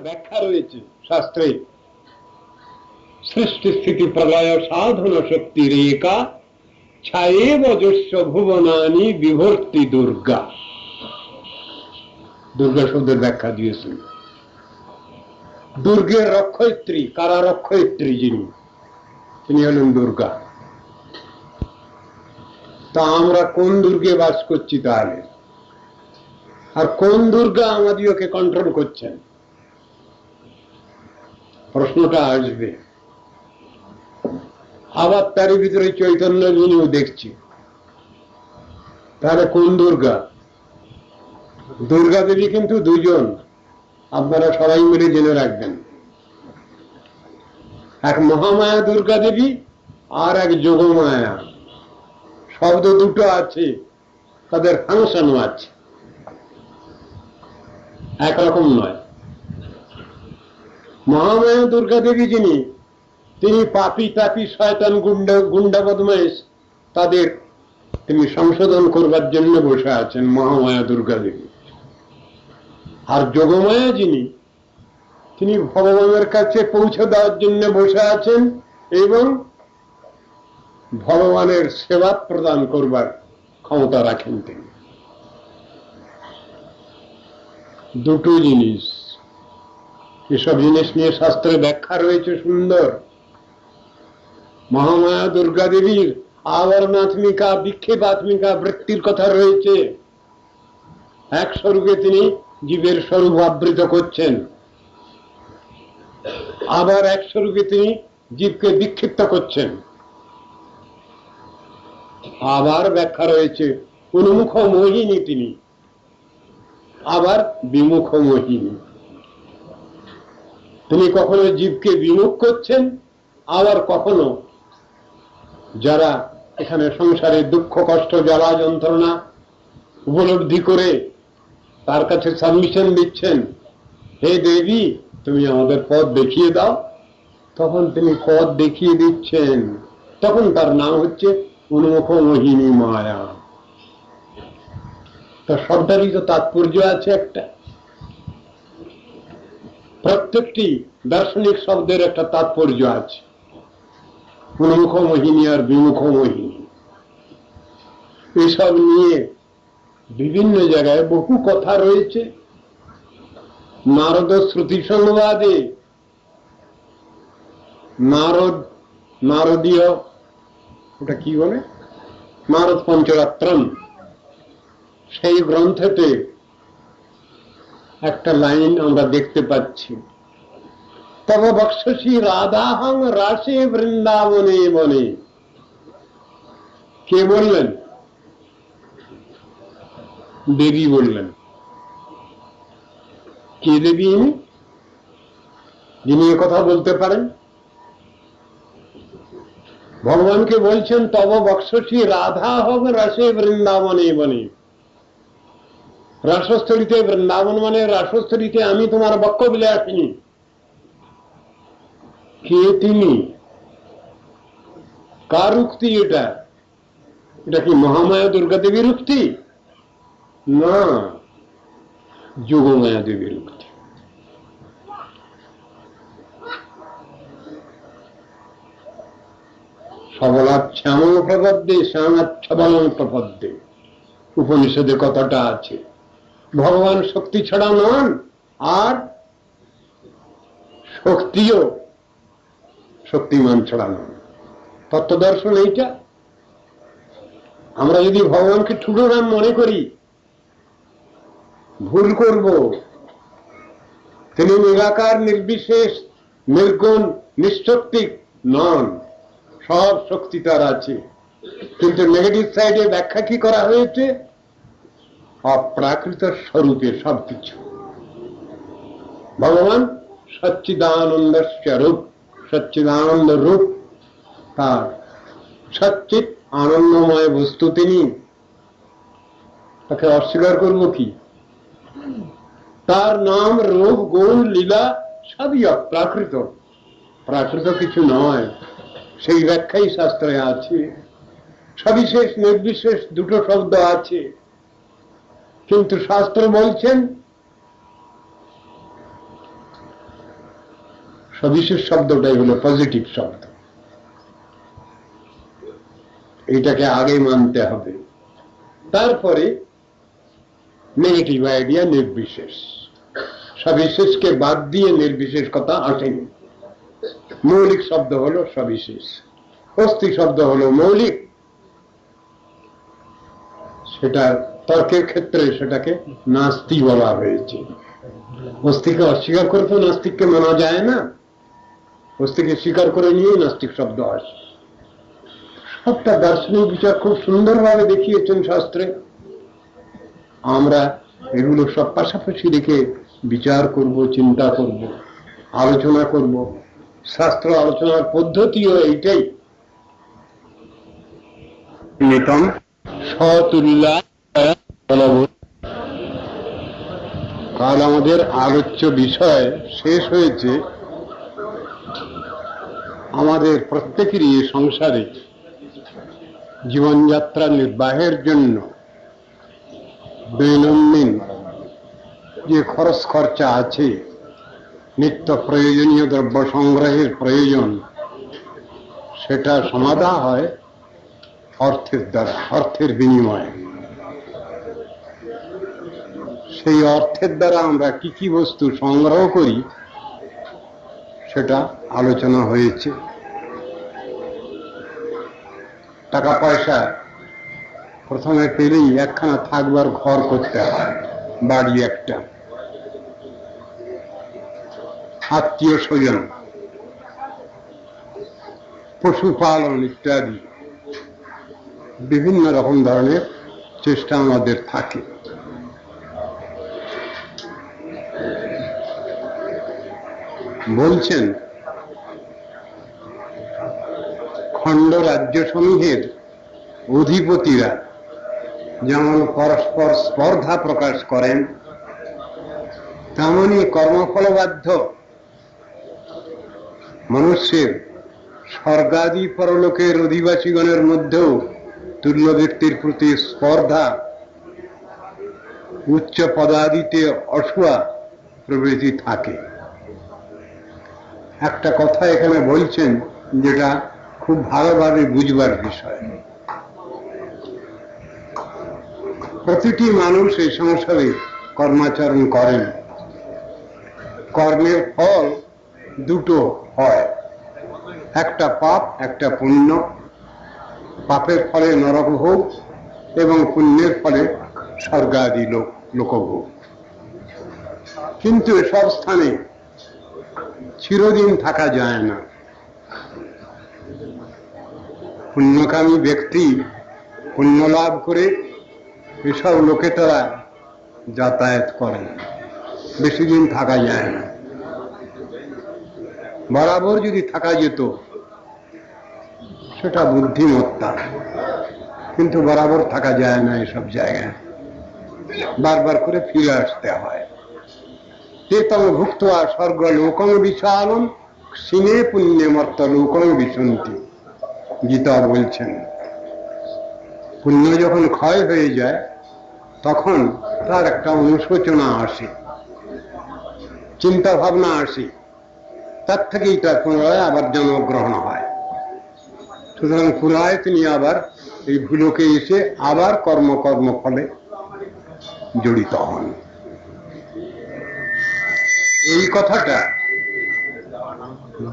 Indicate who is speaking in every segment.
Speaker 1: ব্যাখ্যা রয়েছে শাস্ত্রে। সৃষ্টি স্থিতি প্রলয় সাধন শক্তির একা ছায়েব যস্য ভুবনানি বিভর্তি দুর্গা। দুর্গা শব্দের ব্যাখ্যা দিয়েছেন। দুর্গের রক্ষয়িত্রী, কারা রক্ষয়িত্রী যিনি, তিনি হলেন দুর্গা। তা আমরা কোন দুর্গে বাস করছি তাহলে? আর কোন দুর্গা আমাদিওকে কন্ট্রোল করছেন? প্রশ্নটা আসবে। আবার তারই ভিতরে চৈতন্য যিনিও দেখছি, তাহলে কোন দুর্গা? দুর্গা দেবী কিন্তু দুজন, আপনারা সবাই মিলে জেনে রাখবেন। এক মহামায়া দুর্গা দেবী আর এক যোগমায়া। শব্দ দুটো আছে, তাদের ফাংশনও আছে, একরকম নয়। মহামায়া দুর্গা দেবী যিনি, তিনি পাপী তাপী শয়তান গুন্ডা বদমাইশ, তাদের তিনি সংশোধন করবার জন্য বসে আছেন, মহামায়া দুর্গা দেবী। আর যোগমায়া যিনি, তিনি ভগবানের কাছে পৌঁছে দেওয়ার জন্য বসে আছেন এবং ভগবানের সেবা প্রদান করবার ক্ষমতা রাখেন তিনি। দুটো জিনিস, এসব জিনিস নিয়ে শাস্ত্রে ব্যাখ্যা রয়েছে সুন্দর। মহামায়া দুর্গা দেবীর আবরণাত্মিকা বিক্ষেপাত্মিকা বৃত্তির কথা রয়েছে। এক স্বরূপে তিনি জীবের স্বরূপ আবৃত করছেন, আবার এক স্বরূপে তিনি জীবকে বিক্ষিপ্ত করছেন। আবার ব্যাখ্যা রয়েছে উন্মুখ মোহিনী তিনি, আবার বিমুখ মোহিনী। তিনি কখনো জীবকে বিমুখ করছেন, আবার কখনো যারা এখানে সংসারে দুঃখ কষ্ট জ্বালা যন্ত্রণা উপলব্ধি করে তার কাছে সাবমিশন দিচ্ছেন, হে দেবী তুমি আমাদের পথ দেখিয়ে দাও, তখন তিনি পথ দেখিয়ে দিচ্ছেন। তখন তার নাম হচ্ছে উন্মুখ মোহিনী মায়া। তা শব্দেরই তো তাৎপর্য আছে একটা। প্রত্যেকটি দার্শনিক শব্দের একটা তাৎপর্য আছে। উন্মুখ মোহিনী আর বিমুখ মোহিনী, এসব নিয়ে বিভিন্ন জায়গায় বহু কথা রয়েছে। নারদ শ্রুতি সংবাদে, নারদীয় ওটা কি বলে, নারদ পঞ্চরাত্রম, সেই গ্রন্থেতে একটা লাইন আমরা দেখতে পাচ্ছি, তব বক্ষসী রাধাহং রাসে বৃন্দাবনে বনে। কে বললেন? দেবী বললেন। কে দেবী? যিনি কথা বলতে পারেন। ভগবানকে বলছেন তব বক্ষসী রাধা হং রাসে বৃন্দাবনে বনে। রাসস্থলীতে, বৃন্দাবন মানে রাসস্থলীতে আমি তোমার বক্ষ বিলে আসিনি। কে তিনি? কার উক্তি এটা? এটা কি মহামায়া দুর্গা দেবীর উক্তি? না, যোগমায়া দেবীর উক্তি। সবলাচ্ছামং প্রপদ্যে শ্যামাচ্ছবলং প্রপদ্যে, উপনিষদে কথাটা আছে। ভগবান শক্তি ছাড়া নন, আর শক্তিও শক্তিমান ছাড়া নন। তত্ত্বদর্শন এইটা। আমরা যদি ভগবানকে ঠুটো নাম মনে করি, ভুল করব। তিনি নিরাকার, নির্বিশেষ, নির্গুণ, নিঃশক্তিক নন, সব শক্তি তার আছে। কিন্তু নেগেটিভ সাইডে ব্যাখ্যা কি করা হয়েছে? অপ্রাকৃত স্বরূপে সবকিছু। ভগবান সচ্চিদানন্দ স্বরূপ, সচ্চিদানন্দ রূপ তার, সচ্চিত আনন্দময় বস্তু তিনি। তাকে অস্বীকার করব কি? তার নাম, রূপ, গুণ, লীলা সবই অপ্রাকৃত, প্রাকৃত কিছু নয়। সেই ব্যাখ্যাই শাস্ত্রে আছে। সবিশেষ নির্বিশেষ দুটো শব্দ আছে, কিন্তু শাস্ত্র বলছেন সবিশেষ শব্দটাই হলো পজিটিভ শব্দ, এটাকে আগে মানতে হবে। তারপরে নেগেটিভ আইডিয়া নির্বিশেষ, সবিশেষকে বাদ দিয়ে নির্বিশেষ কথা আসেনি। মৌলিক শব্দ হলো সবিশেষ, অস্থি শব্দ হলো মৌলিক, সেটা তর্কের ক্ষেত্রে সেটাকে নাস্তি বলা হয়েছে। অস্থিকে অস্বীকার করে তো নাস্তিককে মানা যায় না, অস্থিকে স্বীকার করে নিয়েই নাস্তিক শব্দ আসে। সবটা দার্শনিক বিচার খুব সুন্দরভাবে দেখিয়েছেন শাস্ত্রে। আমরা এগুলো সব পাশাপাশি রেখে বিচার করব, চিন্তা করব, আলোচনা করব। শাস্ত্র আলোচনার পদ্ধতিও এইটাই, নিতম সতুল্লা। কাল আমাদের আলোচ্য বিষয় শেষ হয়েছে আমাদের প্রত্যেকেরই সংসারে জীবনযাত্রা নির্বাহের জন্য দৈনন্দিন যে খরচ খরচা আছে, নিত্য প্রয়োজনীয় দ্রব্য সংগ্রহের প্রয়োজন, সেটা সমাধা হয় অর্থের দ্বারা, অর্থের বিনিময়ে। সেই অর্থের দ্বারা আমরা কি কি বস্তু সংগ্রহ করি সেটা আলোচনা হয়েছে। টাকা পয়সা প্রথমে পেলেই একখানা থাকবার ঘর করতে হয়, বাড়ি একটা, আত্মীয় স্বজন, পশুপালন ইত্যাদি বিভিন্ন রকম ধরনের চেষ্টা আমাদের থাকে। বলছেন খণ্ড রাজ্য সমূহের অধিপতিরা যেমন পরস্পর স্পর্ধা প্রকাশ করেন, তেমনি কর্মফলবাধ্য মানুষের স্বর্গাদি পরলোকের অধিবাসীগণের মধ্যেও তুল্য ব্যক্তির প্রতি স্পর্ধা, উচ্চ পদাদিতে অসূয়া প্রভৃতি থাকে। একটা কথা এখানে বলছেন যেটা খুব ভালোভাবে বুঝবার বিষয়। প্রতিটি মানুষ এই সংসারে কর্মাচরণ করেন, কর্মের ফল দুটো হয়, একটা পাপ, একটা পুণ্য। পাপের ফলে নরকভোগ এবং পুণ্যের ফলে স্বর্গাদি লোকভোগ। কিন্তু এসব স্থানে চিরদিন থাকা যায় না। পুণ্যকামী ব্যক্তি পুণ্য লাভ করে এসব লোকে তারা যাতায়াত করেন, বেশি দিন থাকা যায় না। বরাবর যদি থাকা যেত সেটা বুদ্ধিমত্তা, কিন্তু বরাবর থাকা যায় না এসব জায়গায়, বারবার করে ফিরে আসতে হয়। তেতম ভুক্ত্বা স্বর্গ লোকং বিশালম ক্ষীণে পুণ্যে মর্ত লোকং বিশন্তি। গীতা বলছেন পুণ্য যখন ক্ষয় হয়ে যায় তখন তার একটা অনুশোচনা আসে, চিন্তা ভাবনা আসে, তার থেকেই তার পুনরায় আবার জন্মগ্রহণ হয়। সুতরাং পুনরায় তিনি আবার এই ভুলোকে এসে আবার কর্মফলে জড়িত হন। এই কথাটা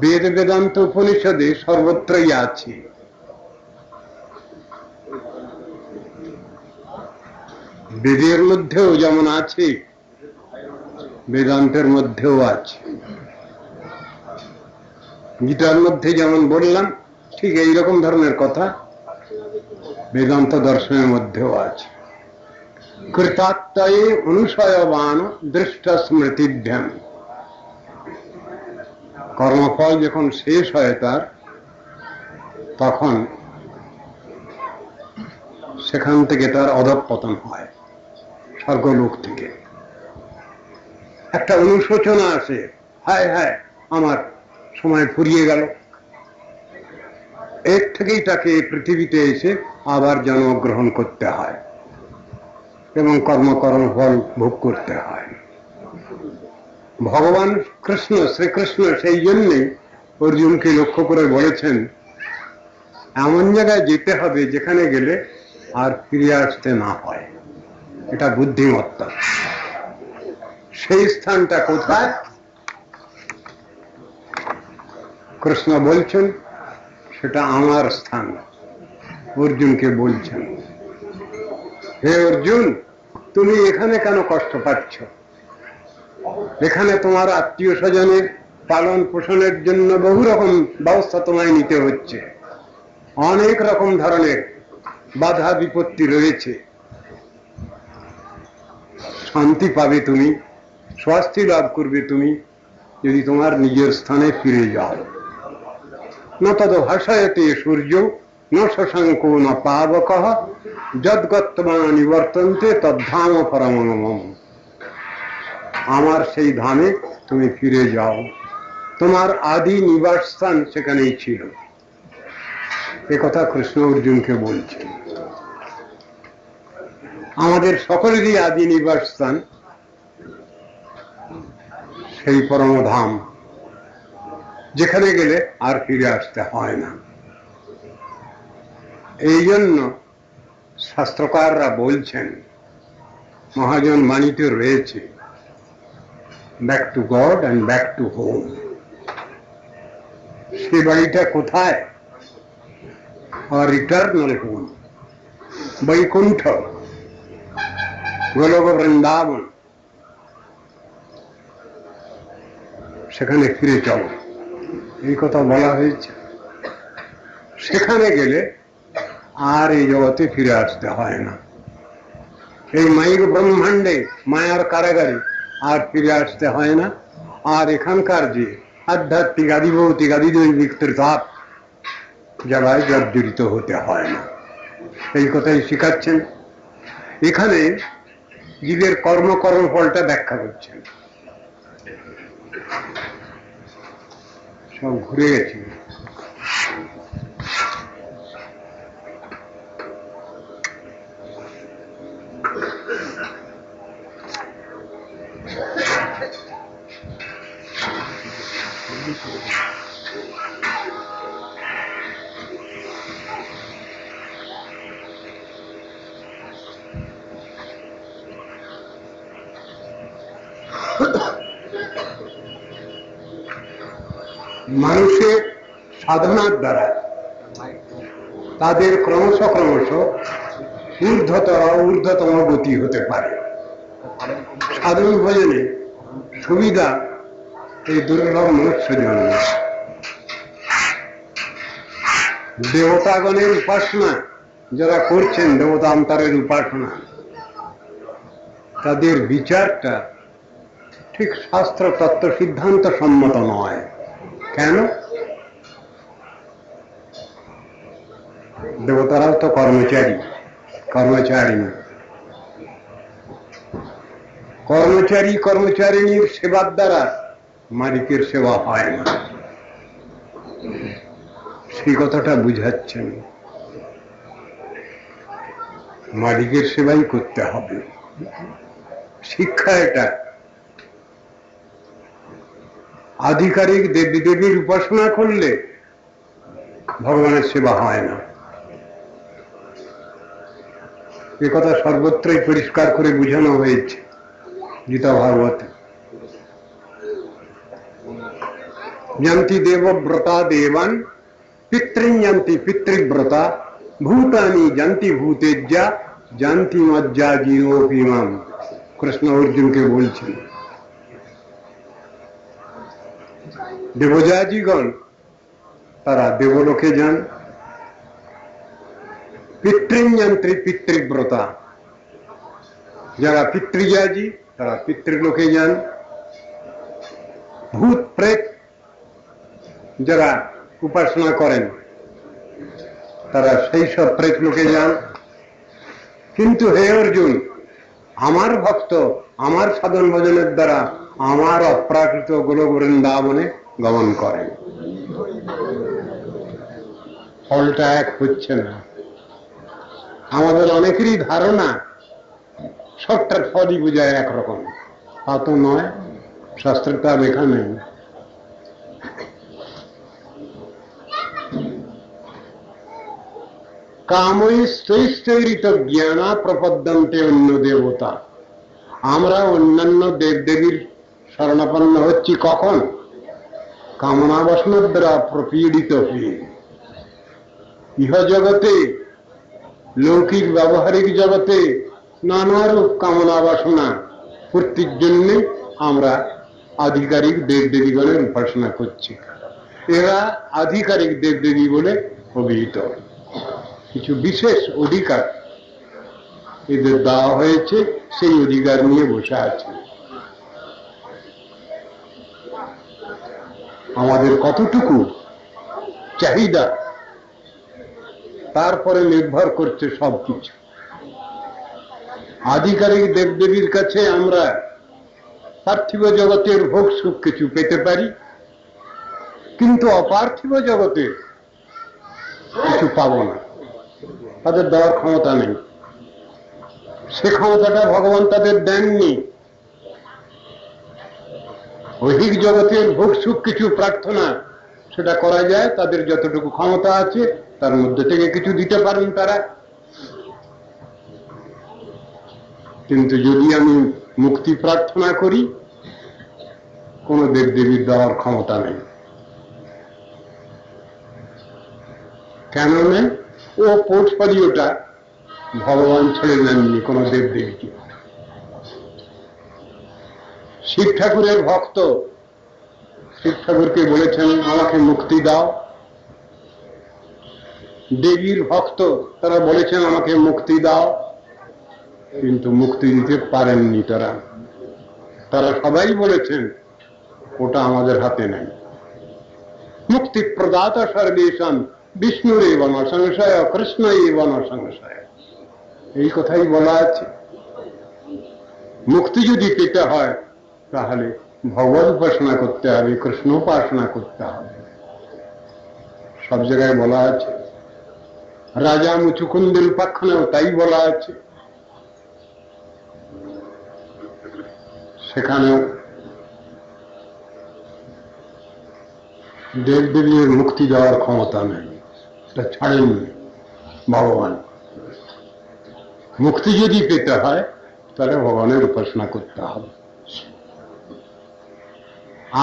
Speaker 1: বেদ বেদান্ত উপনিষদে সর্বত্রই আছে। বেদের মধ্যেও যেমন আছে, বেদান্তের মধ্যেও আছে। গীতার মধ্যে যেমন বললাম, ঠিক এইরকম ধরনের কথা বেদান্ত দর্শনের মধ্যেও আছে। কৃতাত্ময়ে অনুশয়বান দৃষ্ট স্মৃতিভ্যাম। কর্মফল যখন শেষ হয় তার, তখন সেখান থেকে তার অধঃপতন হয়, স্বর্গলোক থেকে একটা অনুশোচনা আসে, হায় হায় আমার সময় ফুরিয়ে গেল। এর থেকেই তাকে পৃথিবীতে এসে আবার জন্মগ্রহণ করতে হয় এবং কর্মফল ভোগ করতে হয়। ভগবান কৃষ্ণ শ্রীকৃষ্ণ সেই জন্যই অর্জুনকে লক্ষ্য করে বলেছেন এমন জায়গায় যেতে হবে যেখানে গেলে আর ফিরে আসতে না হয়, এটা বুদ্ধিমত্তা। সেই স্থানটা কোথায়? কৃষ্ণ বলছেন সেটা আমার স্থান। অর্জুনকে বলছেন, হে অর্জুন, তুমি এখানে কেন কষ্ট পাচ্ছ? এখানে তোমার আত্মীয় স্বজনের পালন পোষণের জন্য বহু রকম ব্যবস্থা তোমায় নিতে হচ্ছে, অনেক রকম ধরনের বাধা বিপত্তি রয়েছে। শান্তি পাবে তুমি, স্বস্তি লাভ করবে তুমি যদি তোমার নিজের স্থানে ফিরে যাও। ন তদ ভাষায়তে সূর্য ন শশাঙ্কো ন পাবকঃ যদ্গত্বা নিবর্তন্তে তদ্ধাম পরমং মম। আমার সেই ধামে তুমি ফিরে যাও, তোমার আদি নিবাস স্থান সেখানেই ছিল। একথা কৃষ্ণ অর্জুনকে বলছেন। আমাদের সকলেরই আদি নিবাস স্থান সেই পরমধাম, যেখানে গেলে আর ফিরে আসতে হয় না। এই জন্য শাস্ত্রকাররা বলছেন, মহাজন বাণীতে রয়েছে, back to God and back to home. সে বাড়িটা কোথায়? আর ইটার্নাল হোম, বৈকুণ্ঠ, গোলক বৃন্দাবন, সেখানে ফিরে চলো, এই কথা বলা হয়েছে। সেখানে গেলে আর এই জগতে ফিরে আসতে হয় না। এই মায়িক ব্রহ্মাণ্ডে মায়ার কারাগারে আর ফিরে আসতে হয় না। আর এখানকার যে আধ্যাত্মিক আদিভৌতিক আদিদৈবিক ত্রিতাপ জায়গায় জর্জরিত হতে হয় না, এই কথাই শিখাচ্ছেন। এখানে জীবের কর্মফলটা ব্যাখ্যা করছেন। সব ঘুরে গেছে। মানুষের সাধনার দ্বারা তাদের ক্রমশ ঊর্ধ্বতম গতি হতে পারে। সাধন ভজনে সুবিধা এই দুর্লভ মনুষ্য জন্ম। দেবতাগণের উপাসনা যারা করছেন, দেবতান্তরের উপাসনা, তাদের বিচারটা ঠিক শাস্ত্র তত্ত্ব সিদ্ধান্ত সম্মত নয়। কেন? দেবতারাও তো কর্মচারীর সেবার দ্বারা মালিকের সেবা হয় না, সেই কথাটা বুঝাচ্ছেন। মালিকের সেবাই করতে হবে, শিক্ষা এটা। আধিকারিক দেবী দেবীর উপাসনা করলে ভগবানের সেবা হয় না, এ কথা সর্বত্রই পরিষ্কার করে বুঝানো হয়েছে গীতা ভাগবতে। জানতি দেবব্রতা দেবান পিতৃন জানতি পিতৃব্রতা ভূতানি জানতি ভূতেজ্জা জানতি মজ্জা জীবীমাম। কৃষ্ণ অর্জুনকে বলছেন, দেবজাজিগণ তারা দেবলোকে যান, পিতৃঞ্জন্ত্রী পিতৃব্রতা যারা পিতৃজাজি তারা পিতৃলোকে যান, ভূত প্রেত যারা উপাসনা করেন তারা সেই সব প্রেত লোকে যান। কিন্তু হে অর্জুন, আমার ভক্ত আমার সাধন ভজনের দ্বারা আমার অপ্রাকৃত গোলক বৃন্দাবনে গমন করেন। ফলটা এক হচ্ছে না। আমাদের অনেকেরই ধারণা সবটার ফলই বোঝায় একরকম, তা তো নয়। শাস্ত্রে তা লেখা নেই। কামই স্থৈস্থৈরিত জ্ঞানা প্রপদ্যন্তে অন্য দেবতা। আমরা অন্যান্য দেবদেবীর শরণাপন্ন হচ্ছি কখন? কামনা বাসনার দ্বারা প্রপীড়িত হয়ে। ইহ জগতে, লৌকিক ব্যবহারিক জগতে নানারূপ কামনা বাসনা পূর্তির জন্য আমরা আধিকারিক দেবদেবীগণের উপাসনা করছি। এরা আধিকারিক দেবদেবী বলে অভিহিত। কিছু বিশেষ অধিকার এদের দেওয়া হয়েছে, সেই অধিকার নিয়ে বসে আছে। আমাদের কতটুকু চাহিদা তারপরে নির্ভর করছে সবকিছু। আধিকারিক দেবদেবীর কাছে আমরা পার্থিব জগতের ভোগ সুখ কিছু পেতে পারি, কিন্তু অপার্থিব জগতে কিছু পাবো না, তাদের দেওয়ার ক্ষমতা নেই। সে ক্ষমতাটা ভগবান তাদের দেননি। ঐহিক জগতের ভোগ সুখ কিছু প্রার্থনা সেটা করা যায়, তাদের যতটুকু ক্ষমতা আছে তার মধ্যে থেকে কিছু দিতে পারেন তারা। কিন্তু যদি আমি মুক্তি প্রার্থনা করি, কোন দেবদেবীর দেওয়ার ক্ষমতা নেই। কেন নেই? ও পোর্টফোলিওটা ভগবান ছেড়ে নেননি কোন দেবদেবীকে। শিব ঠাকুরের ভক্ত শিব ঠাকুরকে বলেছেন আমাকে মুক্তি দাও। দেবীর ভক্ত তারা বলেছেন আমাকে মুক্তি দাও, কিন্তু মুক্তি দিতে পারেননি তারা। তারা সবাই বলেছেন ওটা আমাদের হাতে নেই। মুক্তি প্রদাতা সর্বেশান বিষ্ণুর এব ন সংশয় কৃষ্ণ এব ন সংশয়, এই কথাই বলা আছে। মুক্তি যদি পেতে হয় তাহলে ভগবত উপাসনা করতে হবে, কৃষ্ণ উপাসনা করতে হবে। সব জায়গায় বলা আছে। রাজা মুচুকুন্দের উপাখ্যানেও তাই বলা আছে। সেখানেও দেবদেবীর মুক্তি দেওয়ার ক্ষমতা নেই, এটা ছাড়েননি ভগবান। মুক্তি যদি পেতে হয় তাহলে ভগবানের উপাসনা করতে হবে।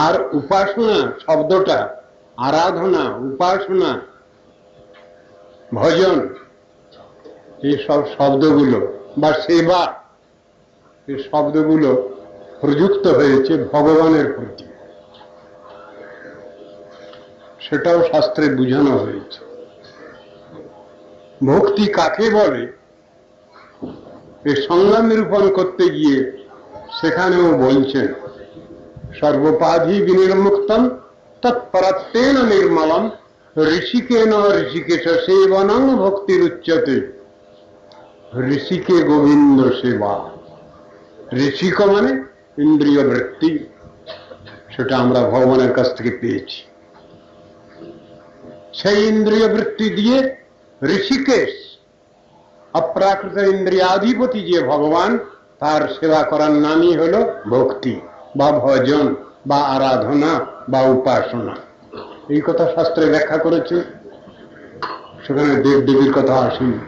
Speaker 1: আর উপাসনা শব্দটা, আরাধনা, উপাসনা, ভজন, এই সব শব্দগুলো বা সেবা, এই শব্দগুলো প্রযুক্ত হয়েছে ভগবানের প্রতি। সেটাও শাস্ত্রে বুঝানো হয়েছে। ভক্তি কাকে বলে এই সংজ্ঞা নিরূপণ করতে গিয়ে সেখানেও বলছেন সর্বোপাধি বিনির্মুক্তম তৎপরত্বেন নির্মলম ঋষিকেন ঋষিকেশ সেবনং ভক্তির উচ্যতে। ঋষিকে গোবিন্দ সেবা। ঋষিক মানে ইন্দ্রিয় বৃত্তি, সেটা আমরা ভগবানের কাছ থেকে পেয়েছি। সেই ইন্দ্রিয় বৃত্তি দিয়ে ঋষিকেশ, অপ্রাকৃত ইন্দ্রিয়াধিপতি যে ভগবান, তার সেবা করার নামই হল ভক্তি বা ভজন বা আরাধনা বা উপাসনা। এই কথা শাস্ত্রে ব্যাখ্যা করেছে। সেখানে দেবদেবীর কথা আসেনি।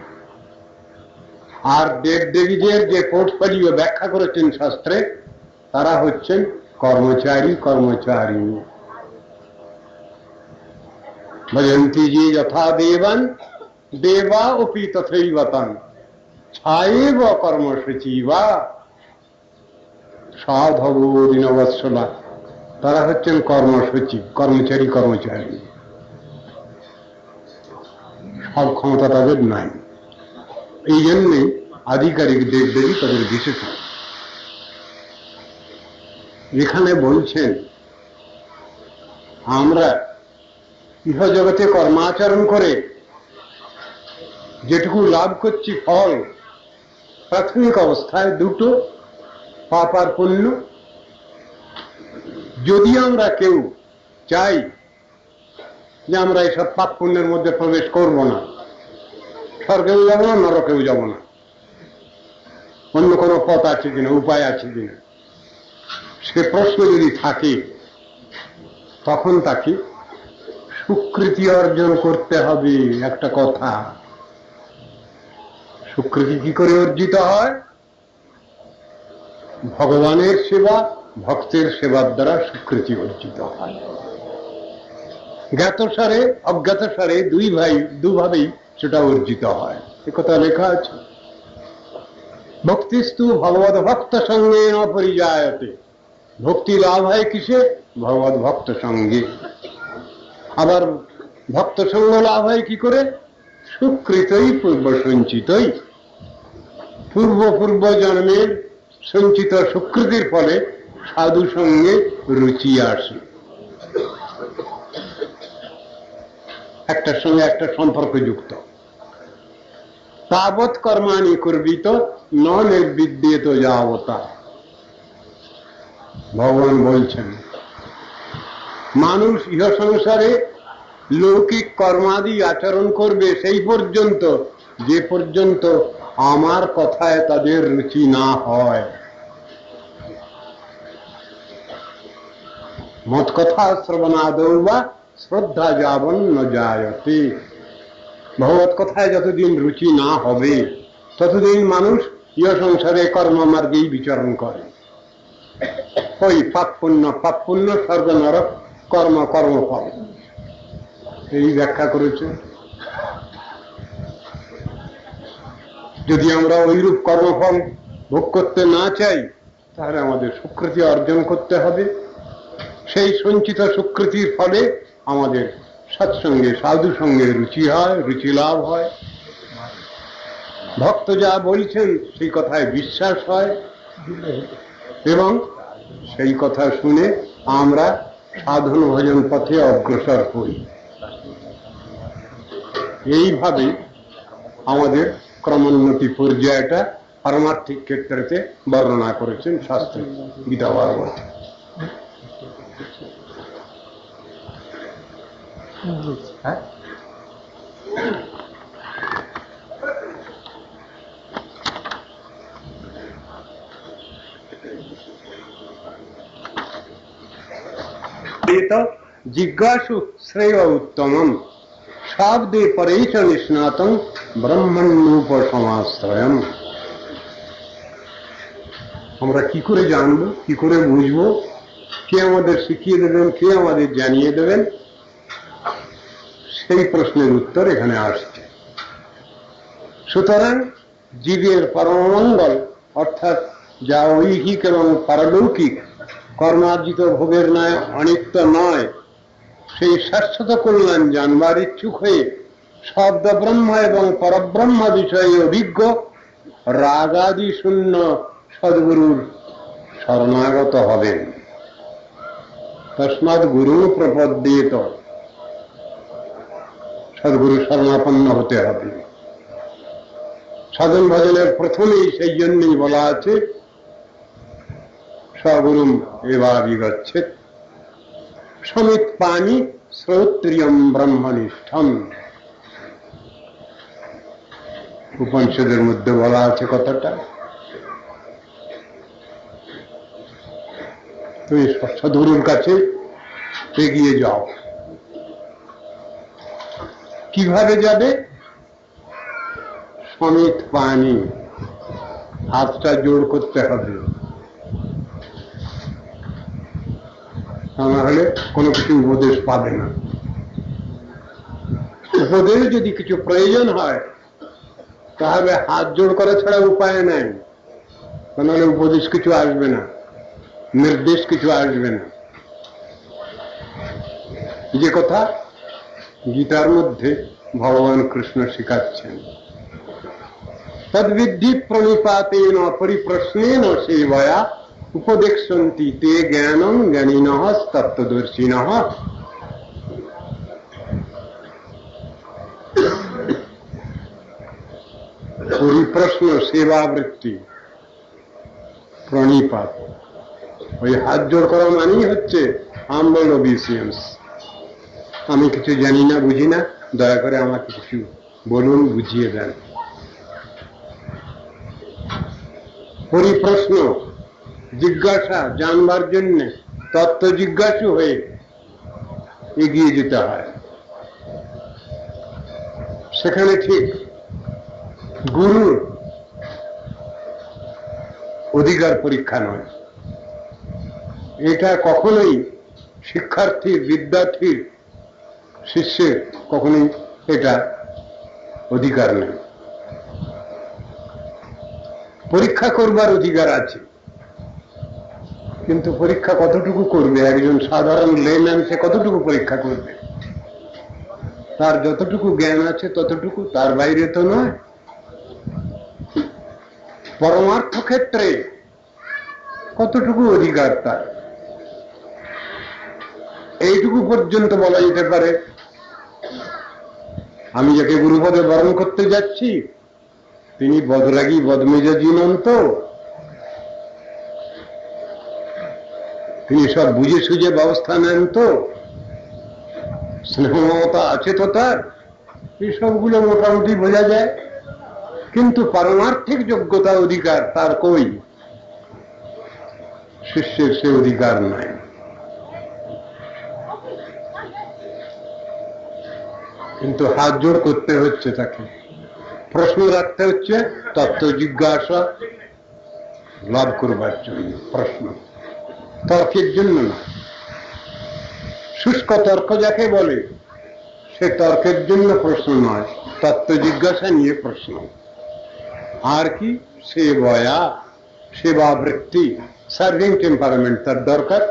Speaker 1: আর দেবদেবীদের যে পোর্টফোলিও ব্যাখ্যা করেছেন শাস্ত্রে, তারা হচ্ছেন কর্মচারী, কর্মচারিণী। ভজন্তি যে যথা দেবান দেবা অপি তথৈবতান ছায়েব কর্মসূচিবা সাধবো দীনবৎসলা। তারা হচ্ছেন কর্মসূচি, কর্মচারী, কর্মচারী। সব ক্ষমতা তাদের নাই। এই জন্যে আধিকারিক দেবদেবী তাদের বিশেষণ। এখানে বলছেন আমরা ইহ জগতে কর্মাচরণ করে যেটুকু লাভ করছি ফল, প্রাথমিক অবস্থায় দুটো, পাপ আর পুণ্য। যদি আমরা কেউ চাই যে আমরা এইসব পাপ পুণ্যের মধ্যে প্রবেশ করব না, স্বর্গেও যাব না, নরকেও যাব না, অন্য কোনো পথ আছে কিনা, উপায় আছে কিনা, সে প্রশ্ন যদি থাকে তখন তাকে স্বীকৃতি অর্জন করতে হবে। একটা কথা, স্বীকৃতি কি করে অর্জিত হয়? ভগবানের সেবা, ভক্তের সেবার দ্বারা স্বীকৃতি অর্জিত হয়। জ্ঞাতসারে অজ্ঞাতসারে দুভাবেই সেটা অর্জিত হয়। একথা লেখা আছে, ভক্তিস্তু ভগবত ভক্ত সঙ্গে ন পরিজায়তে। ভক্তি লাভ হয় কিসে? ভগবত ভক্ত সঙ্গে। আবার ভক্ত সঙ্গ লাভ হয় কি করে? সুকৃতই পূর্ব সঞ্চিতই। পূর্ব জন্মের সঞ্চিত সুকৃতির ফলে সাধু সঙ্গে রুচি আসে, একটার সঙ্গে একটা সম্পর্ক যুক্ত। তাবৎ কর্মাণি কুর্বিত ন নির্বিদ্যেত যাবতা। ভগবান বলছেন মানুষ ইহ সংসারে লৌকিক কর্মাদি আচরণ করবে সেই পর্যন্ত, যে পর্যন্ত আমার কথায় তাদের রুচি না হয়। মত কথা শ্রবণাদৌ বা শ্রদ্ধা যাবন ন জায়তে। ভগবত কথায় যতদিন রুচি না হবে ততদিন মানুষ ইহ সংসারে কর্মমার্গেই বিচরণ করে। ওই পাপ পুণ্য স্বর্গ নরক কর্মফল, এই ব্যাখ্যা করেছে। যদি আমরা ওইরূপ কর্মফল ভোগ করতে না চাই তাহলে আমাদের স্বীকৃতি অর্জন করতে হবে। সেই সঞ্চিত স্বীকৃতির ফলে আমাদের সৎসঙ্গে সাধু সঙ্গে রুচি হয়, রুচি লাভ হয়। ভক্ত যা বলছেন সেই কথায় বিশ্বাস হয় এবং সেই কথা শুনে আমরা সাধন ভজন পথে অগ্রসর হই। এইভাবে আমাদের ক্রমোন্নতি পর্যায়টা পারমার্থিক ক্ষেত্রেতে বর্ণনা করেছেন শাস্ত্রে, গীতা ভাগবতে। জিজ্ঞাসু শ্রেয় উত্তমম শাব্দে পরেশ নিষ্ণাতং ব্রহ্মণ্যোপসমাশ্রয়ম। আমরা কি করে জানবো, কি করে বুঝবো? কে আমাদের শিখিয়ে দেবেন, কে আমাদের জানিয়ে দেবেন? সেই প্রশ্নের উত্তর এখানে আসছে। সুতরাং জীবের পরমমঙ্গল অর্থাৎ যা ঐহিক এবং পারলৌকিক কর্মার্জিত ভোগের ন্যায় অনিত্য নয়, সেই শাশ্বত কল্যাণ জানবার ইচ্ছুক হয়ে শব্দ ব্রহ্ম এবং পরব্রহ্ম বিষয়ে অভিজ্ঞ রাগাদি শূন্য সদ্গুরুর শরণাগত হবেন। তস্মাৎ গুরু প্রপদ্যেত, সদ্গুরু শরণাপন্ন হতে হবে। সাধন ভজনের প্রথমেই সেই জন্যই বলা আছে সগুরুম এবাবিগচ্ছেৎ সমিত পানি শ্রৌত্রিয়ম ব্রহ্মনিষ্ঠম। উপনিষদের মধ্যে বলা আছে কথাটা। তুমি সদ্গুরুর কাছে এগিয়ে যাও। কিভাবে যাবে? সমিত পানি, হাতটা জোড় করতে হবে, তা না হলে কোনো কিছু উপদেশ পাবে না। উপদেশ যদি কিছু প্রয়োজন হয় তাহলে হাত জোড় করা ছাড়া উপায় নাই, তা নাহলে উপদেশ কিছু আসবে না, নির্দেশ কিছু আসবে না। যে কথা গীতার মধ্যে ভগবান কৃষ্ণ শিখাচ্ছেন, তদ্বিদ্ধি প্রণিপাতেন পরিপ্রশ্নেন সেবয়া উপদেক্ষন্তি তে জ্ঞানং জ্ঞানিনঃ তত্ত্বদর্শিনঃ। পরিপ্রশ্ন, সেবাবৃত্তি, প্রণিপাত, ওই হাত জোড় করা মানেই হচ্ছে হাম্বল ওবিসিয়েন্স। আমি কিছু জানি না, বুঝি না, দয়া করে আমাকে কিছু বলুন, বুঝিয়ে দেন। পরিপ্রশ্ন জিজ্ঞাসা জানবার জন্য তত্ত্ব জিজ্ঞাসু হয়ে এগিয়ে যেতে হয়। সেখানে ঠিক গুরুর অধিকার পরীক্ষা নয়, এটা কখনোই শিক্ষার্থীর, বিদ্যার্থীর, শিষ্যের কখনোই এটা অধিকার নেই। পরীক্ষা করবার অধিকার আছে, কিন্তু পরীক্ষা কতটুকু করবে? একজন সাধারণ লেম্যান সে কতটুকু পরীক্ষা করবে? তার যতটুকু জ্ঞান আছে ততটুকু, তার বাইরে তো নয়। পরমার্থ ক্ষেত্রে কতটুকু অধিকার তার? এইটুকু পর্যন্ত বলা যেতে পারে, আমি যাকে গুরুপদে বরণ করতে যাচ্ছি তিনি বদরাগী বদমেজাজি নন তো, তিনি সব বুঝে সুঝে ব্যবস্থা নেন তো, স্নেহ মমতা আছে তো তার, এই সবগুলো মোটামুটি বোঝা যায়। কিন্তু পারমার্থিক যোগ্যতা, অধিকার তার কই? শিষ্যের সে অধিকার নাই। কিন্তু হাত জোড় করতে হচ্ছে, তাকে প্রশ্ন রাখতে হচ্ছে তত্ত্ব জিজ্ঞাসা লাভ করবার জন্য। প্রশ্ন তর্কের জন্য না। শুষ্ক তর্ক যাকে বলে সে তর্কের জন্য প্রশ্ন নয়, তত্ত্ব জিজ্ঞাসা নিয়ে প্রশ্ন। আর কি? সেবয়া, সেবা বৃত্তি, সার্ভিং টেম্পারামেন্ট তার দরকার।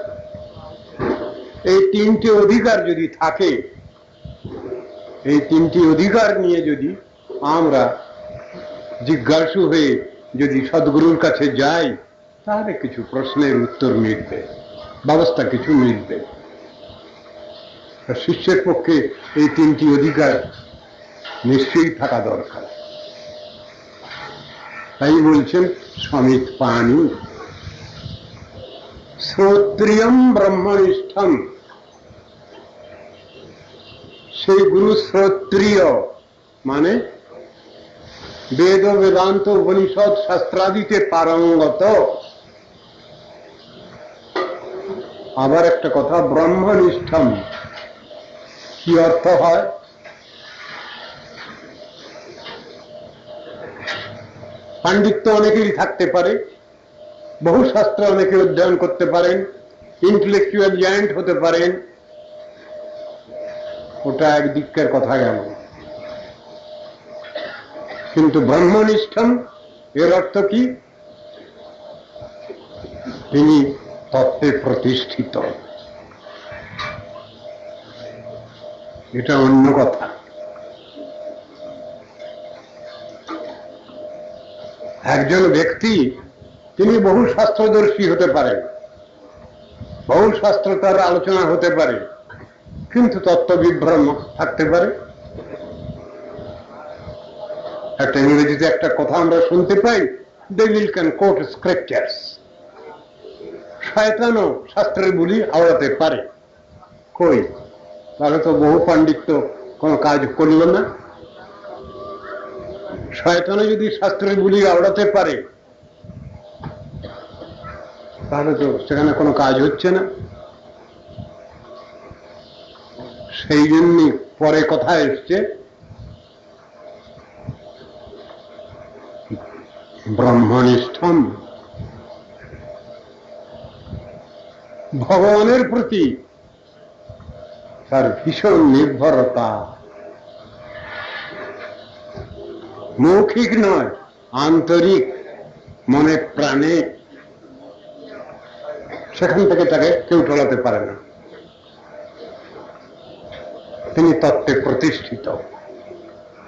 Speaker 1: এই তিনটি অধিকার যদি থাকে, এই তিনটি অধিকার নিয়ে যদি আমরা জিজ্ঞাসু হয়ে যদি সদ্গুরুর কাছে যাই, তাহলে কিছু প্রশ্নের উত্তর মিলবে, ব্যবস্থা কিছু মিলবে। শিষ্যের পক্ষে এই তিনটি অধিকার নিশ্চয়ই থাকা দরকার। তাই বলছেন সমিত পানি শ্রোত্রিয়ম ব্রহ্মনিষ্ঠম। সেই গুরু শ্রোত্রিয় মানে বেদ বেদান্ত উপনিষদ শাস্ত্রাদিতে পারঙ্গত। আবার একটা কথা, ব্রহ্মনিষ্ঠম কি অর্থ হয়? পাণ্ডিত্য অনেকেরই থাকতে পারে, বহু শাস্ত্র অনেকে অধ্যয়ন করতে পারেন, ইন্টেলেকচুয়াল জায়ান্ট হতে পারেন, ওটা একদিকের কথা গেল। কিন্তু ব্রহ্মনিষ্ঠম এর অর্থ কি? তিনি তত্ত্বে প্রতিষ্ঠিত, এটা অন্য কথা। একজন ব্যক্তি তিনি বহু শাস্ত্রদর্শী হতে পারেন, বহু শাস্ত্র তার আলোচনা হতে পারে, কিন্তু তত্ত্ব বিভ্রম থাকতে পারে। একটা ইংরেজিতে একটা কথা আমরা শুনতে পাই, ডেভিল ক্যান কোট স্ক্রিপচার্স। শয়তানও শাস্ত্রের বুলি আওড়াতে পারে। কই? তাহলে তো বহু পাণ্ডিত্য কোনো কাজ করল না। শয়তানও যদি শাস্ত্রের বুলি আওড়াতে পারে তাহলে তো সেখানে কোনো কাজ হচ্ছে না। সেই জন্যই পরে কথা এসছে ব্রহ্মনিষ্ঠম, ভগবানের প্রতি তার ভীষণ নির্ভরতা, মৌখিক নয়, আন্তরিক, মনে প্রাণে। সেখান থেকে তাকে কেউ টলাতে পারে না। তিনি তত্ত্বে প্রতিষ্ঠিত,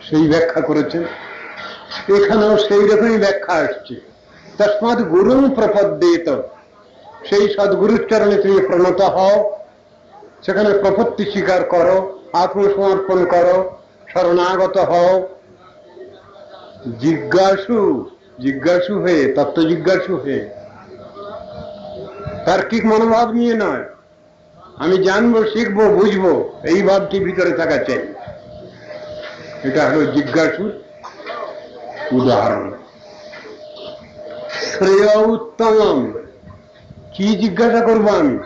Speaker 1: সেই ব্যাখ্যা করেছেন। এখানেও সেই রকমই ব্যাখ্যা আসছে, তস্মাৎ গুরুং প্রপদ্যেত। সেই সদ্গুরুর চরণে তুমি প্রণত হও, সেখানে প্রপত্তি স্বীকার করো, আত্মসমর্পণ করো, শরণাগত হও। জিজ্ঞাসু হয়ে, তত্ত্ব জিজ্ঞাসু হয়ে, তার্কিক মনোভাব নিয়ে নয়, আমি জানবো, শিখবো, বুঝবো, এই ভাবটি ভিতরে থাকা চাই। এটা হলো জিজ্ঞাসুর উদাহরণ। শ্রেয় উত্তম, কি জিজ্ঞাসা করবো আমি?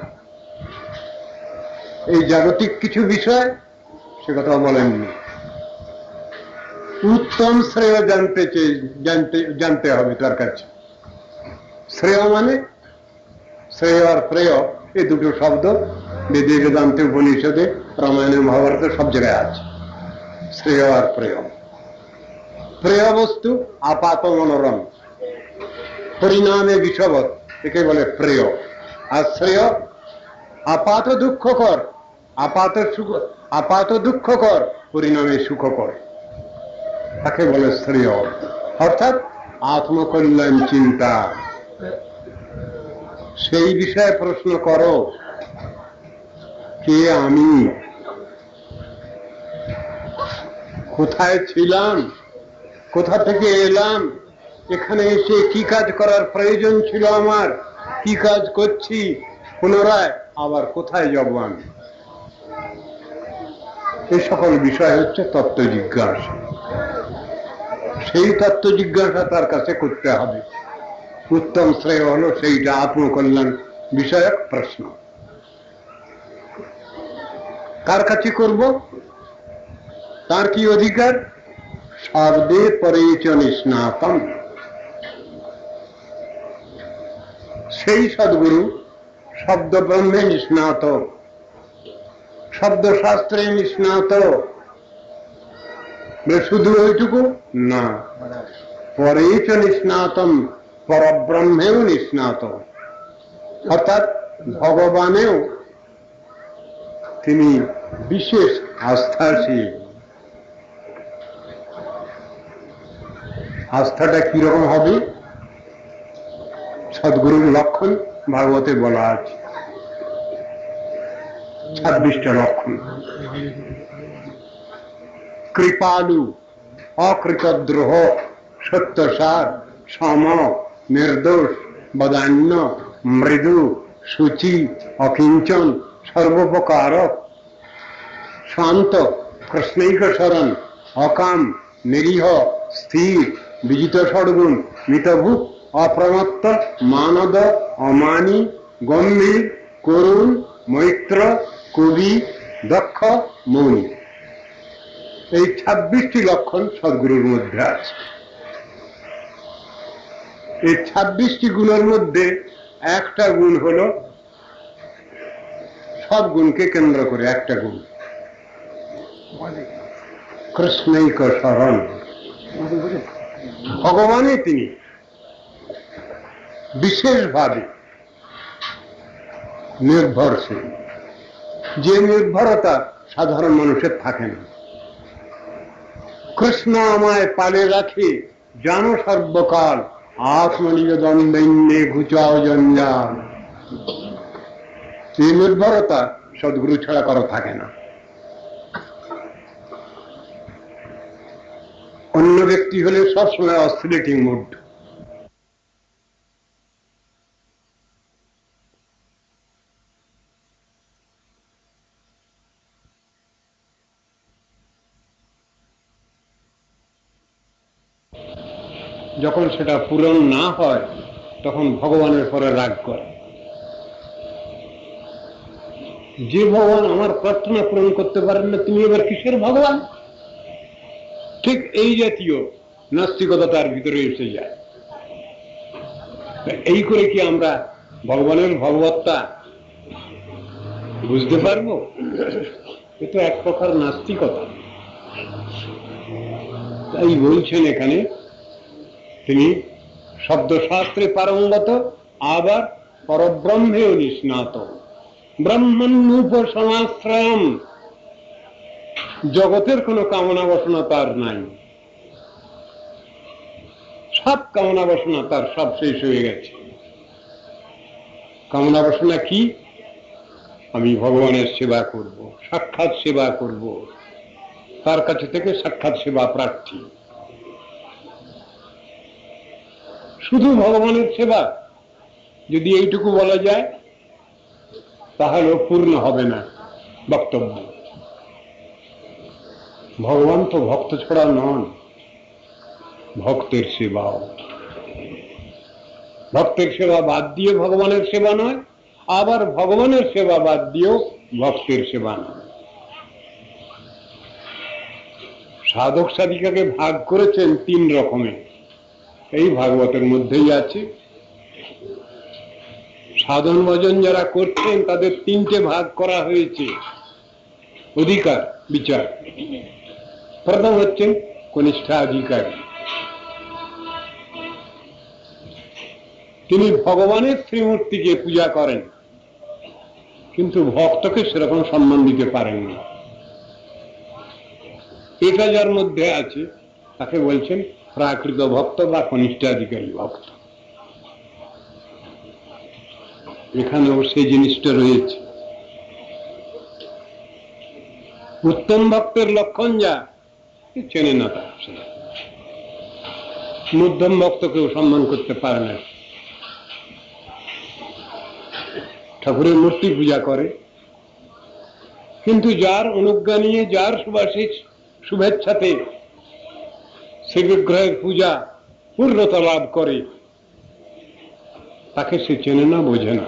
Speaker 1: এই জাগতিক কিছু বিষয় সে কথা বলেননি। উত্তম শ্রেয় জানতে হবে তার কাছে। শ্রেয় মানে শ্রেয় আর প্রেয় এই দুটো শব্দ বেদে, বেদান্তে, উপনিষদে, রামায়ণে, মহাভারতে সব জায়গায় আছে। শ্রেয় আর প্রেয়। প্রেয় বস্তু আপাত মনোরম, পরিণামে বিষবৎ, একে বলে প্রেয়। আর শ্রেয় আপাত দুঃখকর, আপাত দুঃখকর, পরিণামে সুখকর, তাকে বলে শ্রেয়। অর্থাৎ আত্মকল্যাণ চিন্তা। সেই বিষয়ে প্রশ্ন করো, কে আমি, কোথায় ছিলাম, কোথা থেকে এলাম, এখানে এসে কি কাজ করার প্রয়োজন ছিল আমার, কি কাজ করছি, পুনরায় আবার কোথায় যাব আমি। এই সকল বিষয় হচ্ছে তত্ত্ব জিজ্ঞাসা। সেই তত্ত্ব জিজ্ঞাসা তার কাছে করতে হবে। উত্তম শ্রেয় হলো সেইটা, আত্মকল্যাণ বিষয়ক প্রশ্ন। কার কাছে করব? তার কি অধিকার? শব্দে পরেচ নিষ্ণাতম। সেই সদ্গুরু শব্দ ব্রহ্মে নিষ্ণাত, শব্দশাস্ত্রে নিষ্ণাত। শুধু ওইটুকু না, পরেচ নিষ্ণাতম, পরব্রহ্মেও নিষ্ণাত। অর্থাৎ ভগবানেও তিনি বিশেষ আস্থাশীল। আস্থাটা কিরকম হবে? সদ্গুরুর লক্ষণ ভাগবতে বলা আছে, 26টা লক্ষণ। কৃপালু, অকৃতদ্রোহ, সত্যসার, সম, নির্দোষ, বদান্য, মৃদু, শুচি, অকিঞ্চন, সর্বোপকারক, শান্ত, কৃষ্ণৈক শরণ, অকাম, নিরীহ, স্থির, বিজিত ষড়গুণ, মিতভূত, অপ্রমত্ত, মানদ, অমানী, গম্ভীর, করুণ, মৈত্র, কবি, দক্ষ, মৌনী। এই 26টি লক্ষণ সদ্গুরুর মধ্যে আছে। এই 26টি গুণের মধ্যে একটা গুণ হল, সব গুণকে কেন্দ্র করে একটা গুণ, কৃষ্ণৈক শরণ। ভগবানই তিনি বিশেষভাবে নির্ভরশীল, যে নির্ভরতা সাধারণ মানুষের থাকে না। কৃষ্ণ আমায় পালে রাখে, জানো সর্বকাল, আত্মনিবেদন দৈন্যে ঘুচাও জঞ্জাল। এই নির্ভরতা সদ্গুরু ছাড়া কারো থাকে না। অন্য ব্যক্তি হলে সবসময় অসিলেটিং মুড। যখন সেটা পূরণ না হয় তখন ভগবানের পরে রাগ করে, যে ভগবান আমার প্রার্থনা পূরণ করতে পারেন না, তুমি এবার কিসের ভগবান? ঠিক এই জাতীয় নাস্তিকতা তার ভিতরে এসে যায়। এই করে কি আমরা ভগবানের ভগবত্তা বুঝতে পারবো? এ তো এক প্রকার নাস্তিকতা। তাই বলছেন এখানে তিনি শব্দশাস্ত্রে পারঙ্গত, আবার পরব্রহ্মেও নিষ্ণাত। ব্রহ্মণ্যুপসমাশ্রয়ম, জগতের কোনো কামনা বাসনা তার নাই, সব কামনা বাসনা তার সব শেষ হয়ে গেছে। কামনা বাসনা কি? আমি ভগবানের সেবা করব, সাক্ষাৎ সেবা করব, তার কাছে থেকে সাক্ষাৎ সেবা প্রার্থী। শুধু ভগবানের সেবা যদি এইটুকু বলা যায় তাহলেও পূর্ণ হবে না বক্তব্য। ভগবান তো ভক্ত ছাড়া নন, ভক্তের সেবাও। ভক্তের সেবা বাদ দিয়ে ভগবানের সেবা নয়, আবার ভগবানের সেবা বাদ দিয়েও ভক্তের সেবা নয়। সাধক সাধিকাকে ভাগ করেছেন 3 রকমে, এই ভাগবতের মধ্যেই আছে। সাধন ভজন যারা করছেন তাদের 3টে ভাগ করা হয়েছে অধিকার বিচার। প্রথম হচ্ছেন কনিষ্ঠাধিকারী, তিনি ভগবানের শ্রীমূর্তিকে পূজা করেন কিন্তু ভক্তকে সেরকম সম্মান দিতে পারেন না। এটা যার মধ্যে আছে তাকে বলছেন প্রাকৃত ভক্ত বা কনিষ্ঠাধিকারী ভক্ত। এখানেও সেই জিনিসটা রয়েছে। উত্তম ভক্তের লক্ষণ যা চেনে না, তার মধ্যম ভক্তকেও সম্মান করতে পারে না। ঠাকুরের মূর্তি পূজা করে কিন্তু যার অনুজ্ঞা নিয়ে, যার সুবাসিস শুভেচ্ছাতে সে বিগ্রহের পূজা পূর্ণতা লাভ করে, তাকে সে চেনে না, বোঝে না,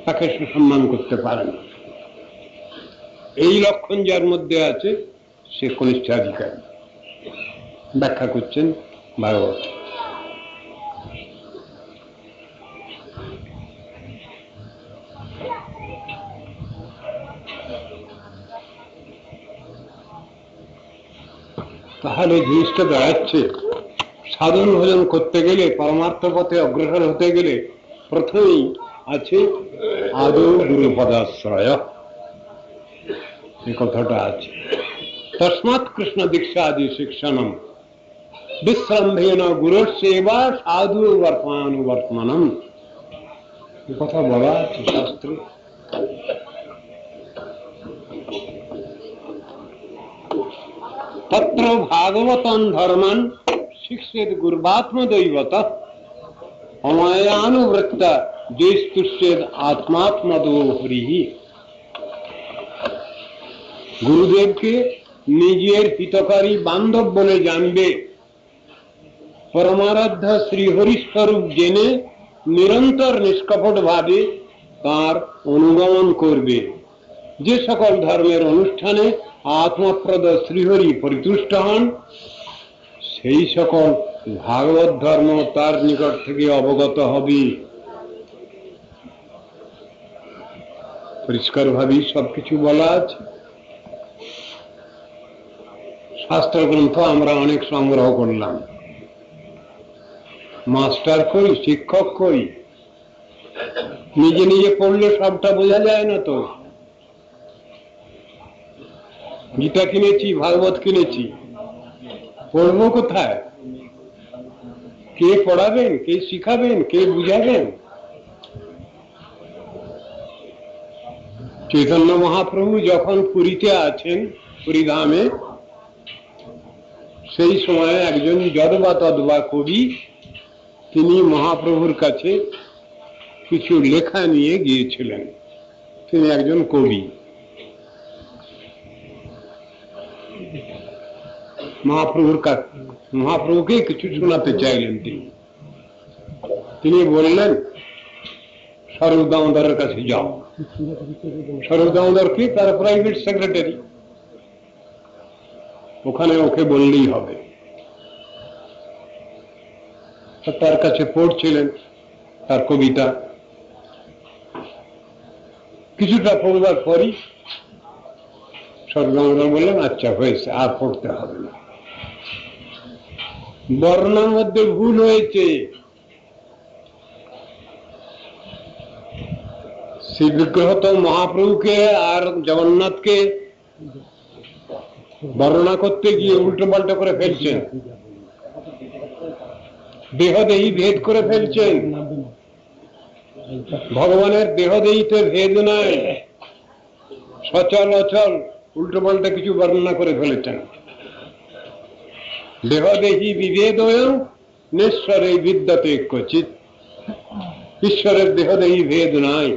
Speaker 1: তাকে সে সম্মান করতে পারে না। এই লক্ষণ যার মধ্যে আছে সে কনিষ্ঠাধিকারী। ব্যাখ্যা করছেন ভাগবত। তাহলে জিনিসটা দাঁড়াচ্ছে, সাধন ভজন করতে গেলে, পরমার্থ পথে অগ্রসর হতে গেলে প্রথমেই আছে আদৌ গুরু পদাশ্রয়। এই কথাটা আছে। তস্মাৎ কৃষ্ণ দীক্ষা আদি শিক্ষণম বিশ্রম্ভেন গুরুর সেবা সাধু বর্তমানুবর্তমানম। এই কথা বলা আছে শাস্ত্রে। তত্র ভাগবতং ধর্মান শিক্ষেদ গুরুবাত্মদৈবত অনয়ানুবৃত্ত দেশতুষ্যেদ আত্মাত্মদো হরিহি। গুরুদেবকে নিজের হিতকারী বান্ধব বলে জানবে, পরমারাধ্য শ্রীহরিস্বরূপ জেনে নিরন্তর নিষ্কপট ভাবে তাঁর অনুগমন করবে। যে সকল ধর্মের অনুষ্ঠানে আত্মপ্রদ শ্রীহরি পরিতুষ্ট হন, সেই সকল ভাগবত ধর্ম তার নিকট থেকে অবগত হবে। পরিষ্কার ভাবেই সবকিছু বলা আছে। শাস্ত্র গ্রন্থ আমরা অনেক সংগ্রহ করলাম, মাস্টার করি, শিক্ষক করি, নিজে নিজে পড়লে সবটা বোঝা যায় না তো। গীতা কিনেছি, ভাগবত কিনেছি, পড়বো কোথায়? কে পড়াবেন, কে শিখাবেন, কে বুঝাবেন? চৈতন্য মহাপ্রভু যখন পুরীতে আছেন, পুরীধামে, সেই সময় একজন যদবা তদবা কবি, তিনি মহাপ্রভুর কাছে কিছু লেখা নিয়ে গিয়েছিলেন। তিনি একজন কবি। মহাপ্রভুকে কিছু শোনাতে চাইলেন। তিনি বললেন স্বরূপ দামোদরের কাছে যাও। স্বরূপ দামোদর কি? তার প্রাইভেট সেক্রেটারি। ওখানে ওকে বললেই হবে। তার কাছে পড়ছিলেন তার কবিতা। কিছুটা পড়বার পরই স্বরূপ দামোদর বললেন আচ্ছা হয়েছে, আর পড়তে হবে না। বর্ণার মধ্যে ভুল হয়েছে। শ্রী বিগ্রহ তো মহাপ্রভুকে আর জগন্নাথকে বর্ণনা করতে গিয়ে উল্টো পাল্টা করে ফেলছেন, দেহদেহী ভেদ করে ফেলছেন। ভগবানের দেহদেহীতে ভেদ নাই, সচল অচল উল্টো পাল্টা কিছু বর্ণনা করে ফেলেছেন। দেহদেহী বিভেদয়ং নিশ্বরে বিদ্যতে ক্বচিৎ। ঈশ্বরের দেহদেহী ভেদ নাই,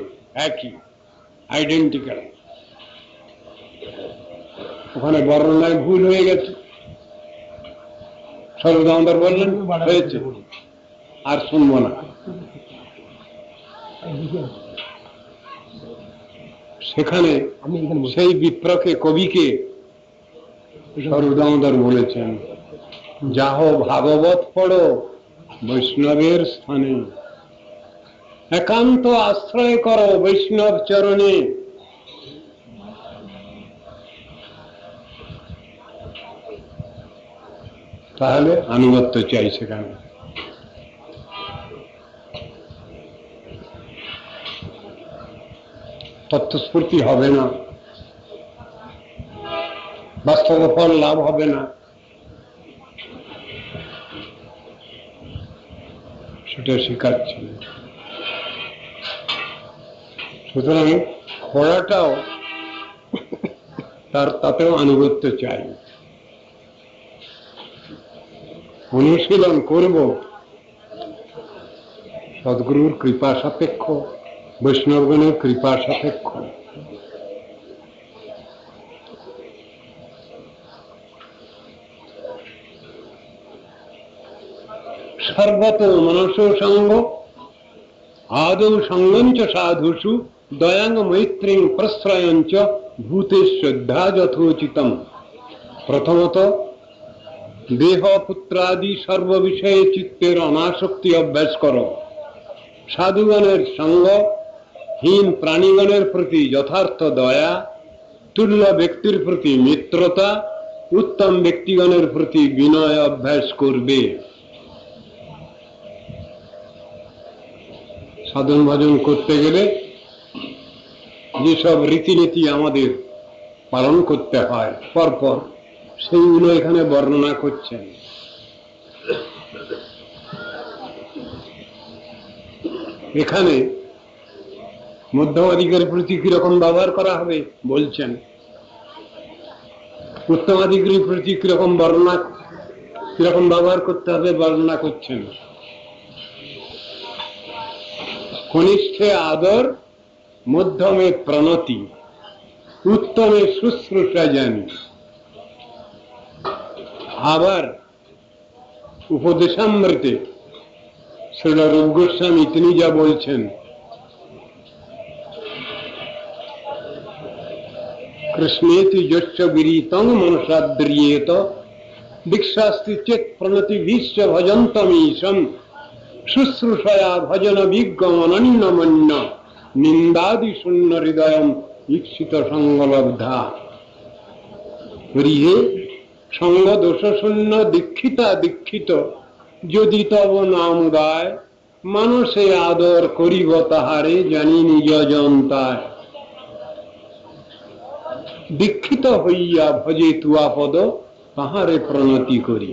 Speaker 1: একই, আইডেন্টিক্যাল। ওখানে বর্ণনায় ভুল হয়ে গেছে। স্বরূপ দামোদর বললেন হয়েছে, আর শুনবো না। সেখানে সেই বিপ্রকে, কবিকে সরদামোদর বলেছেন, যাহ ভাগবত পড়ো বৈষ্ণবের স্থানে, একান্ত আশ্রয় করো বৈষ্ণব চরণে। তাহলে আনুগত্য চাই সেখানে। তত্ত্বস্ফূর্তি হবে না, বাস্তব ফল লাভ হবে না, সেটা শিখাচ্ছে। সুতরাং খোড়াটাও তাতেও আনুগত্য চাই। অনুশীলন করব সদ্গুরুর কৃপা সাপেক্ষ, বৈষ্ণবগণের কৃপা সাপেক্ষ। সর্বত মনস সঙ্গ আদৌ সঙ্গঞ্চ সাধুষু দয়াং মৈত্রীং প্রশ্রয়ঞ্চ ভূতে শ্রদ্ধা যথোচিতম। প্রথমত দেহ পুত্রাদি সর্ববিষয়ে চিত্তের অনাসক্তি অভ্যাস করো। সাধুগণের সঙ্গ, হীন প্রাণীগণের প্রতি যথার্থ দয়া, তুল্য ব্যক্তির প্রতি মিত্রতা, উত্তম ব্যক্তিগণের প্রতি বিনয় অভ্যাস করবে। সাধন ভজন করতে গেলে যেসব রীতিনীতি আমাদের পালন করতে হয় পরপর, সেইগুলো এখানে বর্ণনা করছেন। এখানে মধ্যমাধিকারের প্রতি কিরকম ব্যবহার করা হবে বলছেন, উত্তমাধিকারীর প্রতি কিরকম ব্যবহার করতে হবে বর্ণনা করছেন। কনিষ্ঠে আদর, মধ্যমে প্রণতি, উত্তমে শুশ্রূষা জানি। আবার উপদেশামৃতে শ্রীল রূপ গোস্বামী তিনি যা বলছেন, কৃষ্ণেতি যস্য বিরিতং মনসাদ্রিয়েত দীক্ষাস্তি চেত প্রণতি ভীষ্য ভজন্তমীশম শুশ্রূষয়া ভজন বিজ্ঞমনন্যমন্য নিন্দাদি শূন্য হৃদয়ম ঈক্ষিত সঙ্গলব্ধা। গৃহে সঙ্গ দোষ শূন্য দীক্ষিতা দীক্ষিত যদি তব নাম উদয়, মানুষে আদর করিব তাহারে জানি নিজ জন্তায়। দীক্ষিত হইয়া ভজে তুয়া পদ তাহারে প্রণতি করি।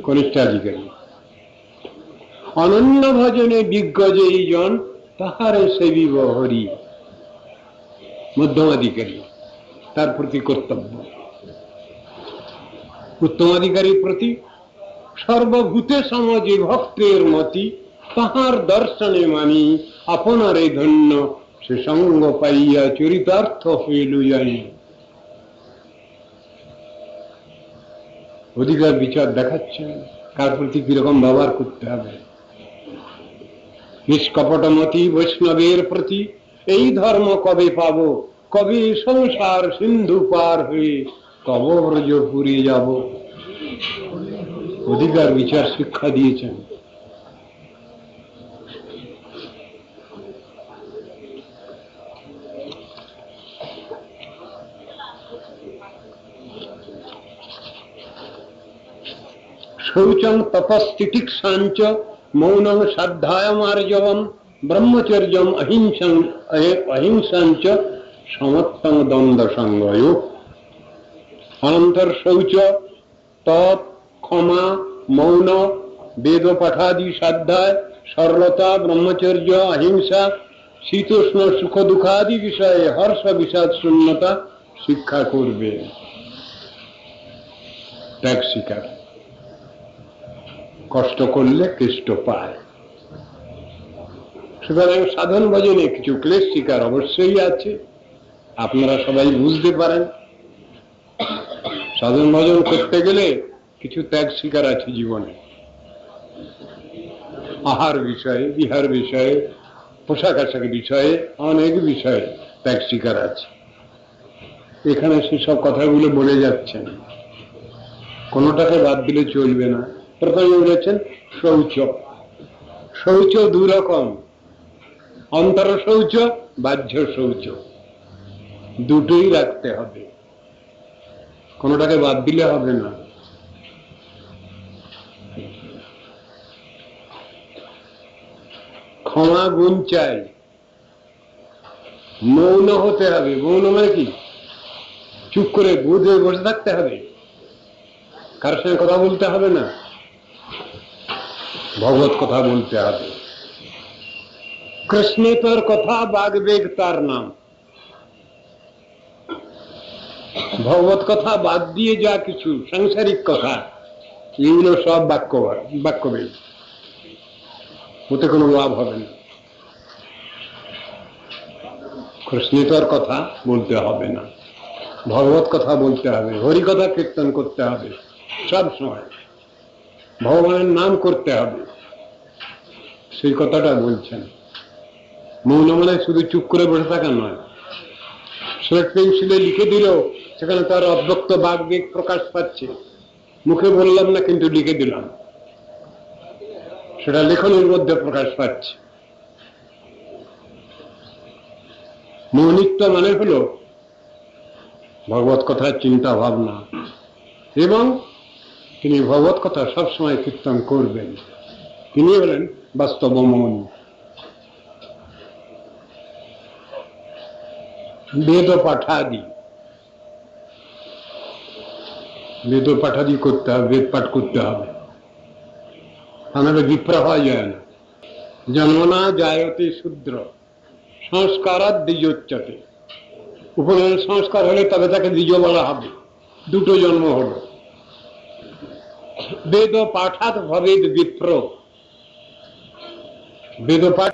Speaker 1: কনিষ্ঠাধিকারী অনন্য ভজনে বিজ্ঞ যেই জন তাহারে সেবিব হরি। মধ্যমাধিকারী তার প্রতি কর্তব্য। উত্তমাধিকারীর প্রতি সর্বভূতে সমাজে ভক্তের মতি, তাহার দর্শনে মানি আপনারে ধন্য, সে সঙ্গ পাইয়া চরিতার্থ হইল জানি। অধিকার বিচার দেখাচ্ছেন কার প্রতি কিরকম ব্যবহার করতে হবে। নিষ্কপটমতি বৈষ্ণবের প্রতি এই ধর্ম কবে পাব, কবে সংসার সিন্ধু পার হয়ে তব ব্রজপুরে যাব। অধিকার বিচার শিক্ষা দিয়েছেন। শৌচং তপস্তিতিক্ষাঞ্চ মৌনং সাধ্যায়মার্জবম ব্রহ্মচর্যম অহিংসাঞ্চ সমত্তং দ্বন্দ্ব সংগয়। অনন্তর শৌচ, তপ, ক্ষমা, মৌন, বেদ পাঠাদি সাধ্যায়, সরলতা, ব্রহ্মচর্য, অহিংসা, শীতোষ্ণ সুখ দুঃখাদি বিষয়ে হর্ষ বিষাদ শূন্যতা শিক্ষা করবে। ত্যাগ শিকার। কষ্ট করলে কেষ্ট পায়। সুতরাং সাধন ভজনে কিছু ক্লেশ শিকার অবশ্যই আছে, আপনারা সবাই বুঝতে পারেন। সাধন ভজন করতে গেলে কিছু ত্যাগ শিকার আছে জীবনে। আহার বিষয়ে, বিহার বিষয়ে, পোশাক আশাক বিষয়ে, অনেক বিষয়ে ত্যাগ স্বীকার আছে। এখানে সেসব কথাগুলো বলে যাচ্ছেন, কোনোটাকে বাদ দিলে চলবে না। প্রথমে বলেছেন শৌচ। শৌচ দুই রকম, অন্তর শৌচ, বাহ্য শৌচ, দুটোই রাখতে হবে, কোনোটাকে বাদ দিলে হবে না। ক্ষমা গুণ চাই, মৌন হতে হবে। মৌন মানে কি? চুপ করে বুঝে বসে থাকতে হবে, কারোর সঙ্গে কথা বলতে হবে না, ভগবত কথা বলতে হবে। কৃষ্ণে তোর কথা, বাগবেগ তার নাম। ভগবত কথা বাদ দিয়ে যা কিছু সাংসারিক কথা, এগুলো সব বাক্যবেগ, ওতে কোনো লাভ হবে না। কৃষ্ণে তোর কথা বলতে হবে না, ভগবত কথা বলতে হবে, হরি কথা কীর্তন করতে হবে, সব সময় ভগবানের নাম করতে হবে, সেই কথাটা বলছেন। মৌন মানে শুধু চুপ করে বসে থাকা নয়। স্লেট পেন্সিলে লিখে দিল, সেখানে তার অব্যক্ত বাগবেগ প্রকাশ পাচ্ছে, মুখে বললাম না কিন্তু লিখে দিলাম, সেটা লেখনের মধ্যে প্রকাশ পাচ্ছে। মৌনিত্ব মানে হল ভগবত কথার চিন্তা ভাবনা, এবং তিনি ভগবত কথা সবসময় কীর্তন করবেন। তিনি হলেন বাস্তব মৌন। বেদ পাঠাদি, বেদ পাঠাদি করতে হবে, বেদ পাঠ করতে হবে, তাহলে বিপ্র হওয়া যায় না। জন্মনা জায়তে শূদ্র সংস্কারাৎ দ্বিজোচ্যতে। উপনয়ন সংস্কার হলে তবে তাকে দ্বিজ বলা হবে, দুটো জন্ম হল। বেদ পাঠাৎ ভবেদ বিপ্র, বেদ পাঠ